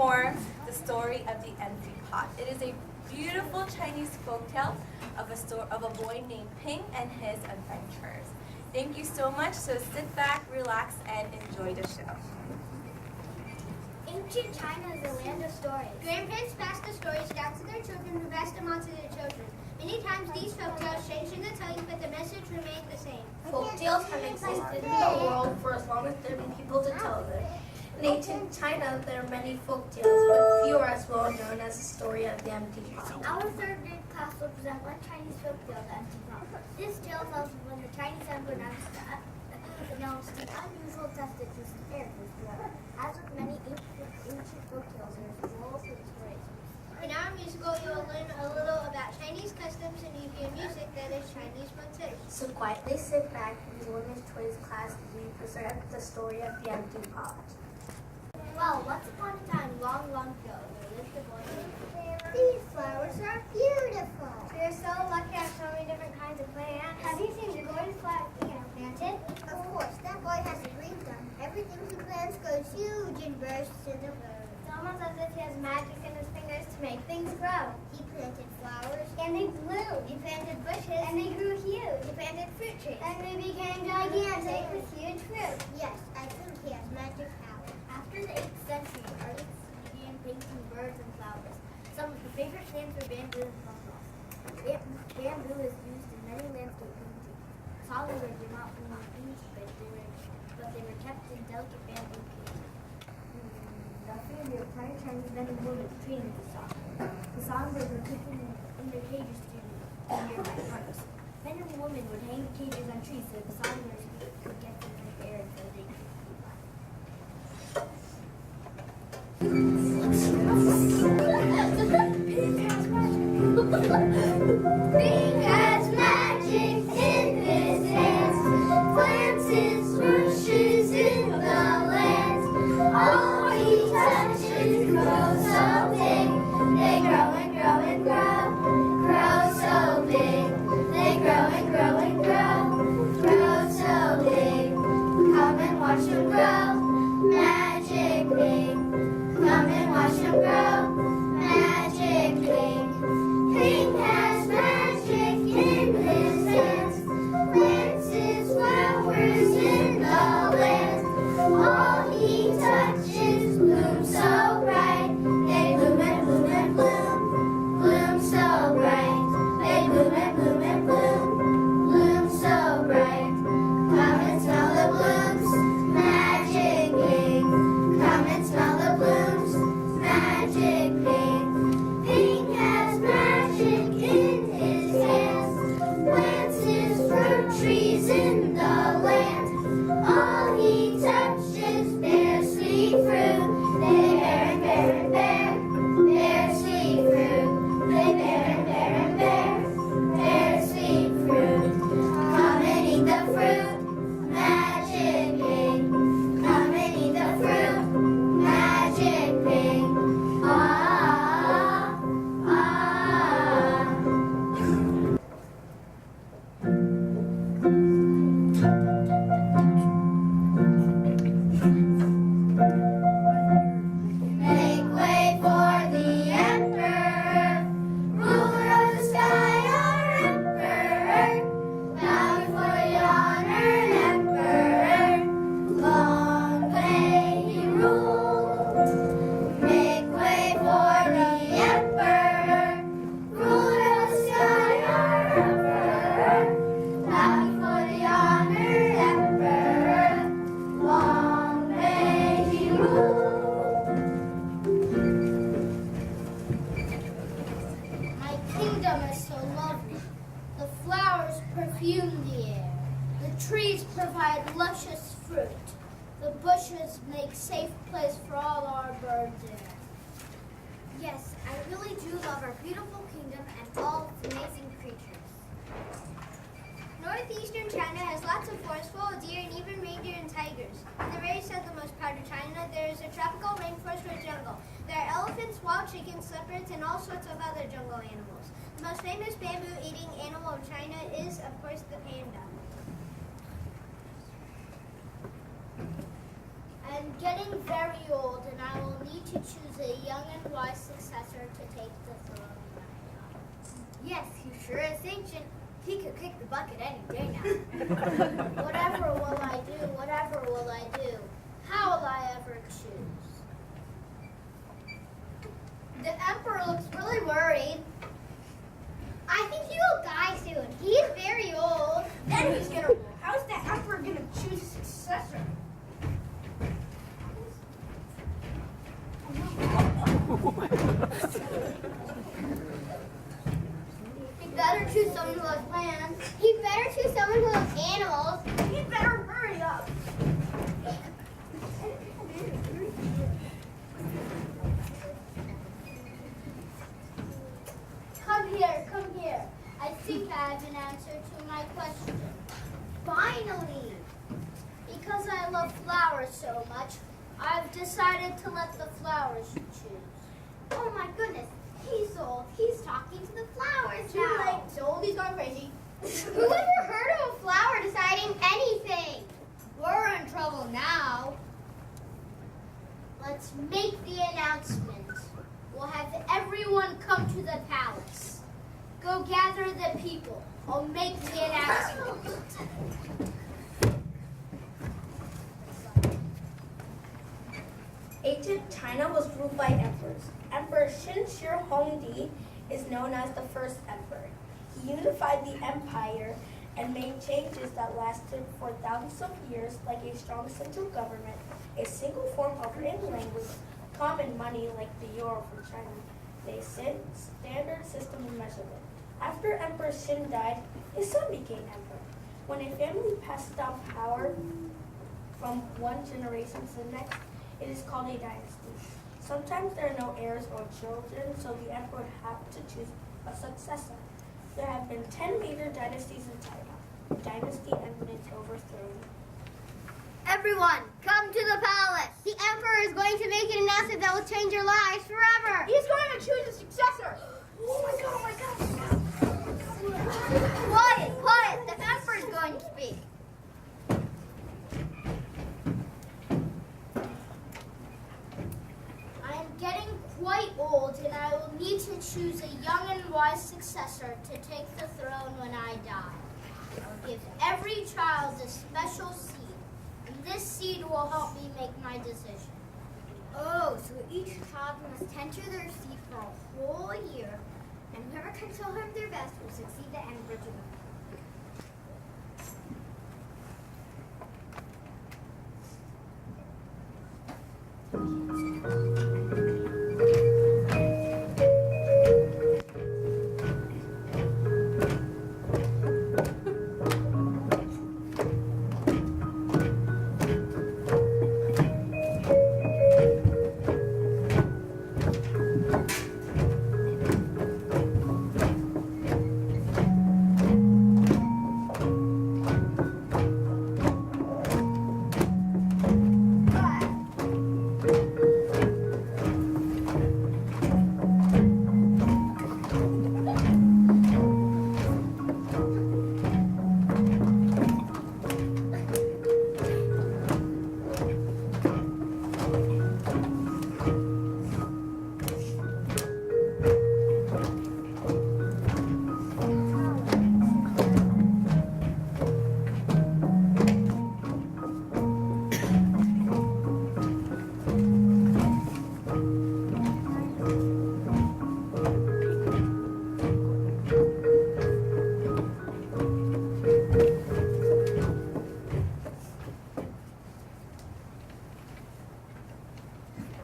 perform the story of the empty pot. It is a beautiful Chinese folktale of a boy named Ping and his adventures. Thank you so much. So sit back, relax, and enjoy the show. Ancient China is a land of stories. Grandparents passed the stories down to their children, who passed them on to their children. Many times these folktales changed in the telling, but the message remained the same. Folktales have existed in the world for as long as there have been people to tell them. In ancient China, there are many folktales, but few are as well known as the story of the empty pot. Our third grade class will present one Chinese folktale, the empty pot. This tale tells of when the Chinese emperor announced the unusual test that was prepared for his war. As with many ancient folktales, there is a role for the stories. In our musical, you will learn a little about Chinese customs and you hear music that is Chinese motifs. So quietly sit back and join this Toys class as we present the story of the empty pot. Well, once upon a time, long, long ago, there lived a boy named Ping. These flowers are beautiful. We are so lucky to have so many different kinds of plants. Have you seen the golden flower planted? Of course, that boy has a green thumb. Everything he plants goes huge and bursts into bloom. It's almost as if he has magic in his fingers to make things grow. He planted flowers. And they blew. He planted bushes. And they grew huge. He planted fruit trees. And they became gigantic with huge fruit. Yes, I think he has magic power. After the 8th century, artists began painting birds and flowers. Some of the favorite plants were bamboo and bumbles. Bamboo is used in many landscape paintings. Songbirds were not only beach, but they were kept in delicate bamboo cages. The family of tiny Chinese men and women trained the song. The songbirds were taken in their cages to nearby parks. Men and women would hang the cages on trees so the songbirds could get them in the air so they could fly. Ping has magic in his hands, plants his bushes in the land. All he touches grows so big, they grow and grow and grow, grow so big. They grow and grow and grow, grow so big. Come and watch them grow, magic Ping. Come and watch them grow, magic Ping. Ping has magic in his hands, plants his flowers in the land. All he touches blooms so bright, they bloom and bloom and bloom, bloom so bright. They bloom and bloom and bloom, bloom so bright. Come and smell the blooms, magic Ping. Come and smell the blooms, magic Ping. Ping has magic in his hands, plants his fruit trees in the land. All he touches bears sweet fruit, they bear and bear and bear, bear sweet fruit. They bear and bear and bear, bear sweet fruit. Come and eat the fruit, magic Ping. Come and eat the fruit, magic Ping. Ah, ah. Make way for the emperor, ruler of the sky, our emperor. Bow before the honored emperor, long may he rule. Make way for the emperor, ruler of the sky, our emperor. Bow before the honored emperor, long may he rule. My kingdom is so lovely. The flowers perfume the air. The trees provide luscious fruit. The bushes make safe place for all our birds in. Yes, I really do love our beautiful kingdom and all its amazing creatures. Northeastern China has lots of forests full of deer and even reindeer and tigers. In the very southernmost part of China, there is a tropical rainforest or jungle. There are elephants, wild chickens, leopards, and all sorts of other jungle animals. The most famous bamboo-eating animal of China is, of course, the panda. I'm getting very old, and I will need to choose a young and wise successor to take the throne. Yes, he sure is ancient. He could kick the bucket any day now. Whatever will I do? Whatever will I do? How will I ever choose? The emperor looks really worried. I think he will die soon. He's very old. Then he's gonna rule. How is the emperor gonna choose a successor? He better choose someone who has plans. He better choose someone who loves animals. He better hurry up. Come here. I think I have an answer to my question. Finally! Because I love flowers so much, I've decided to let the flowers choose. Oh my goodness, he's old. He's talking to the flowers Too now. late. So old he's gone crazy. Who ever heard of a flower deciding anything? We're in trouble now. Let's make the announcement. We'll have everyone come to the palace. Go gather the people. I'll make the announcement. Ancient China was ruled by emperors. Emperor Qin Shi Huangdi is known as the first emperor. He unified the empire and made changes that lasted for thousands of years, like a strong central government, a single form of written language, common money like the euro for China, a standard system of measurement. After Emperor Qin died, his son became emperor. When a family passes down power from one generation to the next, it is called a dynasty. Sometimes there are no heirs or children, so the emperor would have to choose a successor. There have been 10 major dynasties in China. The dynasty ended in its overthrow. Everyone, come to the palace. The emperor is going to make an announcement that will change your lives forever. He's going to choose a successor! Oh my god, oh my god! Quiet, quiet. The emperor is going to speak. I am getting quite old, and I will need to choose a young and wise successor to take the throne when I die. I'll give every child a special seed, and this seed will help me make my decision. Oh, so each child must tender their seed for a whole year, and whoever can show him their best will succeed the emperor to the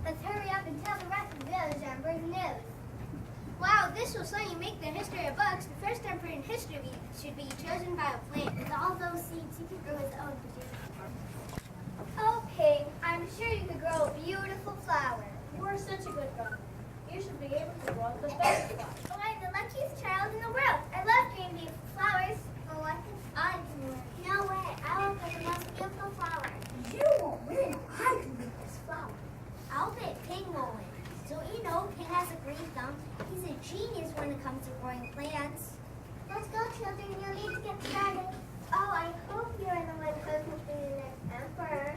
Let's hurry up and tell the rest of the village emperor's news. Wow, this will suddenly make the history of books. The first emperor in history should be chosen by a plant. With all those seeds, he could grow his own particular. Oh, Pig, I'm sure you could grow a beautiful flower. You are such a good farmer. You should be able to grow the best flower. Oh, I'm the luckiest child in the world. I love green, beautiful flowers. Oh, I think I can win. No way. I will pick the most beautiful flower. You won't win. I can make this flower. I'll bet Ping will win. So you know, Ping has a green thumb. He's a genius when it comes to growing plants. Let's go, children. You need to get started. Oh, I hope you're the one who can be the next emperor.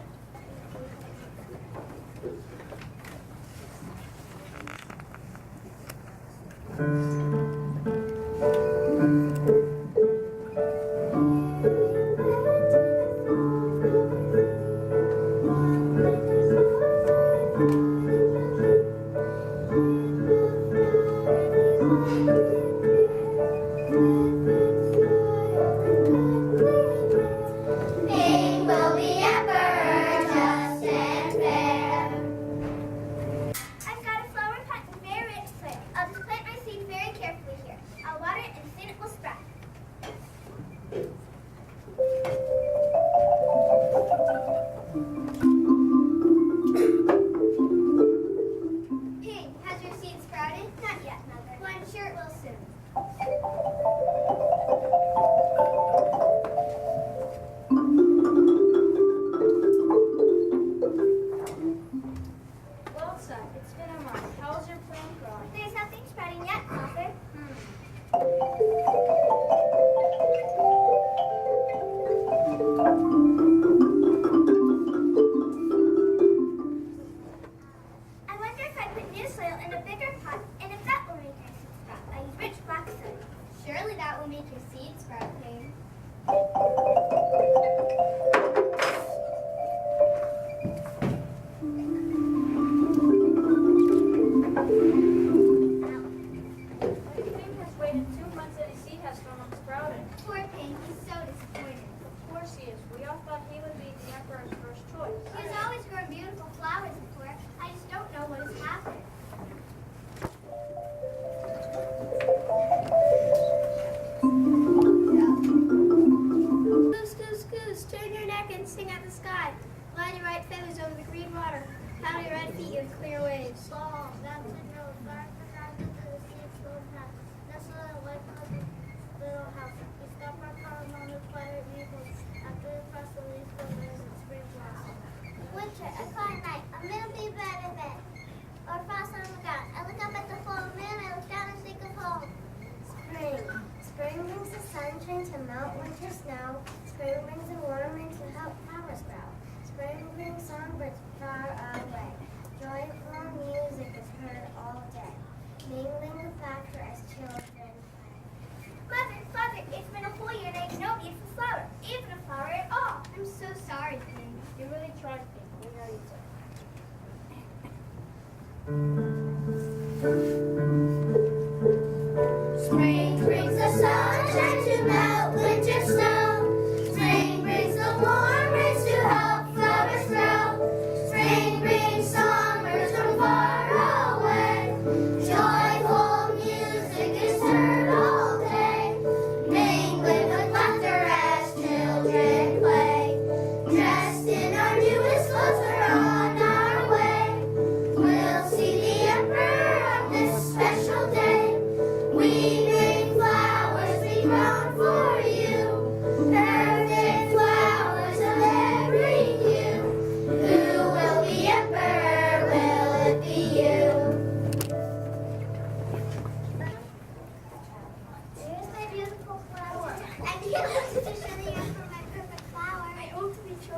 Ping will be emperor, just and fair. I've got a flower pot and very rich soil. I'll just plant my seed very carefully here. I'll water it and soon it will sprout. Ping, has your seed sprouted? Not yet, Mother. Well, I'm sure it will soon. Well, son, it's been a month. How's your plant growing? There's nothing sprouting yet, Father. I wonder if I put new soil in a bigger pot and if that will make my seed sprout. I use rich black soil. Surely that will make your seed sprout, Ping. Ping has waited 2 months and his seed has still not sprouted. Poor Ping, he's so disappointed. Of course he is. We all thought he would be the emperor's first choice. He's always grown beautiful flowers before. I just don't know what has happened. Goose, goose, goose, turn your neck and sing at the sky. Line your right feathers over the green water. Paddle your right feet in clear waves. Ball, that's a note. Bark the fact that the seeds don't have. Nestle in a white cotton little house. We stop our column on the quiet evenings. After we cross the leaves, the leaves and spring blossom. Winter, a quiet night. A little bit better bed. Or frost on the ground. I look up at the full moon. I look down and think of home. Spring. Spring brings the sunshine to melt winter snow. Spring brings the warm rain to help flowers grow. Spring brings songbirds far away. Joyful music is heard all day. Mingling with laughter as children play. Mother, Father, it's been a whole year and I have no beautiful flower, even a flower at all. I'm so sorry, Ping. You really tried, Ping. We know you did. Spring brings the sunshine to melt winter snow. Spring brings the warm rains to help flowers grow. Spring brings songbirds from far away. Joyful music is heard all day. Mingling with laughter as children play. Dressed in our newest clothes, we're on our way. We'll see the emperor on this special day. We bring flowers we grown for you, perfect flowers of every hue. Who will be emperor? Will it be you? Here's my beautiful flower. And you wanted to show the emperor my perfect flower. I hope to be chosen.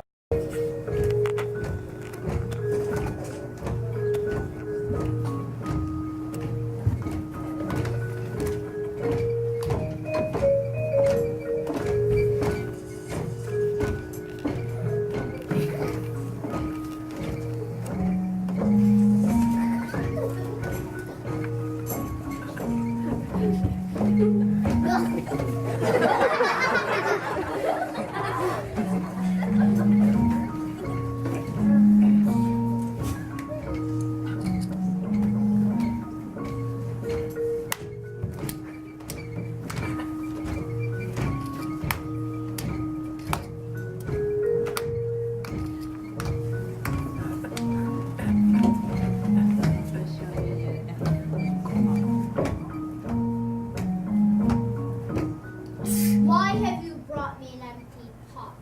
Why have you brought me an empty pot?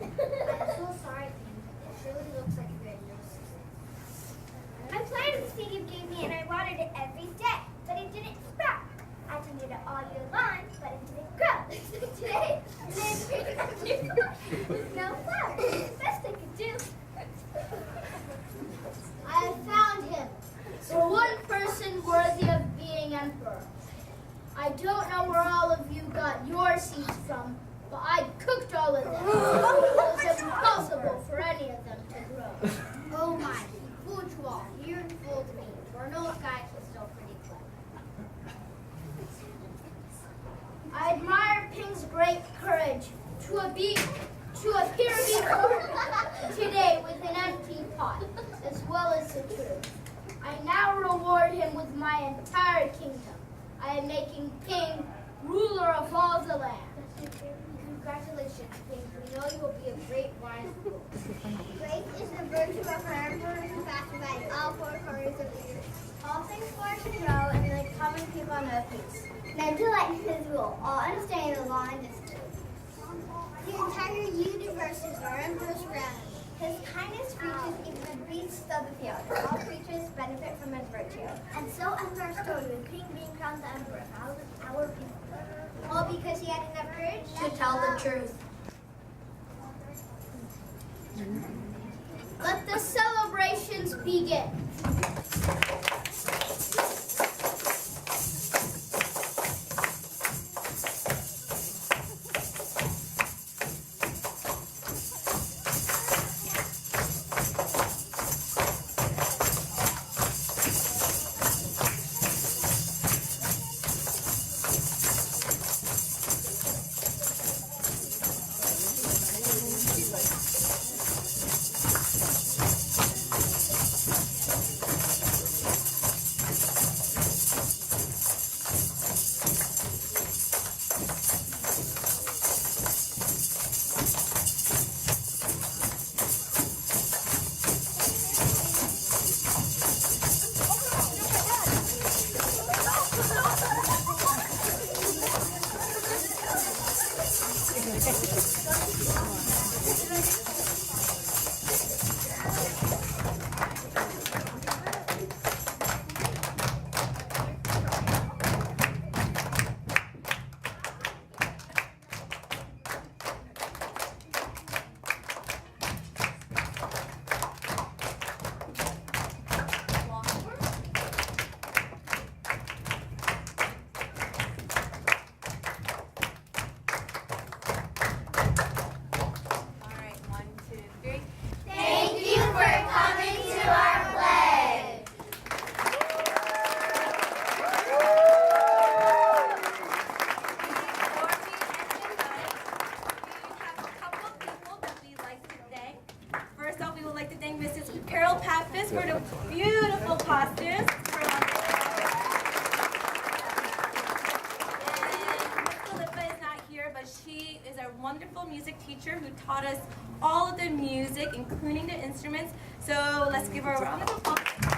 I'm so sorry, Ping. It surely looks like a good news. I planted the seed you gave me and I watered it every day, but it didn't sprout. I tended it all year long, but it didn't grow. Today, there's no flower. It's the best I could do. I have found him. The one person worthy of being emperor. star seeds from, but I cooked all of them. It was impossible for any of them to grow. Oh my, Pot-1, you fooled me. For those guys were still pretty clever. I admire Ping's great courage to appear before today with an empty pot, as well as the truth. I now reward him with my entire kingdom. I am making Ping ruler of all the land. Congratulations, Ping. We know you will be a great wise ruler. Great is the virtue of our emperor who pacifies all four corners of the earth. All things flourish and grow, and the common people know peace. Men delight in his rule, all understanding the law and discipline. The entire universe is our emperor's ground. His kindness reaches even the beasts of the field. All creatures benefit from his virtue. And so ends our story with King being crowned the emperor of our people. All because he had enough courage to tell the truth. Let the celebrations begin. For the beautiful costumes. Philippa is not here, but she is our wonderful music teacher who taught us all of the music, including the instruments. So let's give her a round of applause.